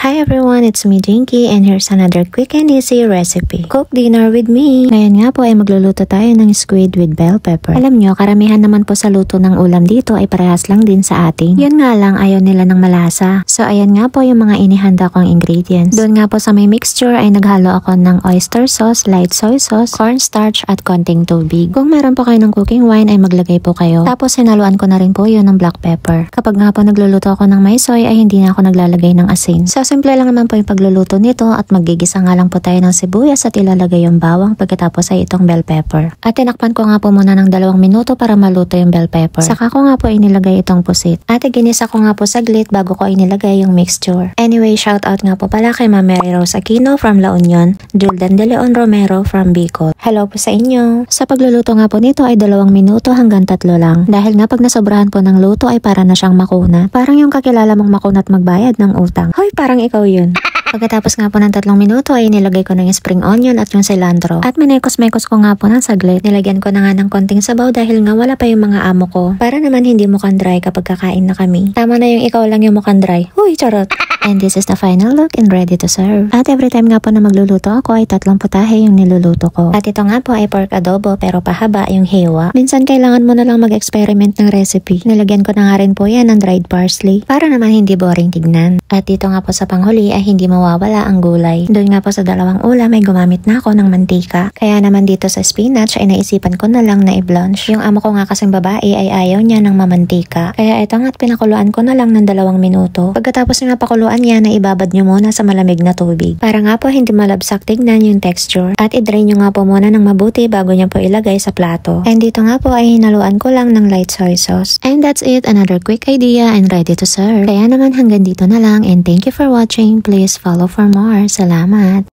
Hi everyone, it's me Jinky and here's another quick and easy recipe. Cook dinner with me! Ngayon nga po ay magluluto tayo ng squid with bell pepper. Alam nyo, karamihan naman po sa luto ng ulam dito ay parehas lang din sa ating. Yun nga lang, ayaw nila ng malasa. So ayan nga po yung mga inihanda kong ingredients. Doon nga po sa may mixture ay naghalo ako ng oyster sauce, light soy sauce, cornstarch at konting tubig. Kung meron po kayo ng cooking wine ay maglagay po kayo. Tapos hinaluan ko na rin po yun ng black pepper. Kapag nga po nagluluto ako ng may soy ay hindi na ako naglalagay ng asin. So simple lang naman po yung pagluluto nito at magigisa nga lang po tayo ng sibuyas at ilalagay yung bawang pagkatapos ay itong bell pepper. At tinakpan ko nga po muna ng 2 minuto para maluto yung bell pepper. Saka ko nga po inilagay itong pusit. At ginisa ko nga po saglit bago ko inilagay yung mixture. Anyway, shout out nga po pala kay Ma'am Mary Rose Aquino from La Union, Juldan De Leon Romero from Bicol. Hello po sa inyo! Sa pagluluto nga po nito ay 2 minuto hanggang 3 lang. Dahil nga pag nasobrahan po ng luto ay para na siyang makunat. Parang yung kakilala mong makunat magbayad ng utang. Hoy, parang ikaw yun. Pagkatapos nga po ng 3 minuto ay nilagay ko na yung spring onion at yung cilantro. At minekos-mekos ko nga po ng saglit. Nilagyan ko na nga ng konting sabaw dahil nga wala pa yung mga amo ko. Para naman hindi mukhang dry kapag kakain na kami. Tama na yung ikaw lang yung mukhang dry. Huy, charot! And this is the final look and ready to serve. At every time nga po na magluluto ako ay 3 putahe yung niluluto ko. At ito nga po ay pork adobo pero pahaba yung hiwa. Minsan kailangan mo na lang mag-experiment ng recipe. Nilagyan ko na nga rin po yan ng dried parsley para naman hindi boring tignan. At dito nga po sa panghuli ay hindi mawawala ang gulay. Doon nga po sa 2 ulam ay gumamit na ako ng mantika. Kaya naman dito sa spinach ay naisipan ko na lang na i-blanch. Yung amo ko nga kasing babae ay ayaw niya ng mamantika. Kaya ito nga't pinakuluan ko na lang ng 2 minuto. Pagkatapos nga pakuluan niya na ibabad nyo muna sa malamig na tubig. Para nga po hindi malabsak tignan yung texture. At i-drain nyo nga po muna ng mabuti bago nyo po ilagay sa plato. And dito nga po ay hinaluan ko lang ng light soy sauce. And that's it, another quick idea and ready to serve. Kaya naman hanggang dito na lang and thank you for watching. Please follow for more. Salamat!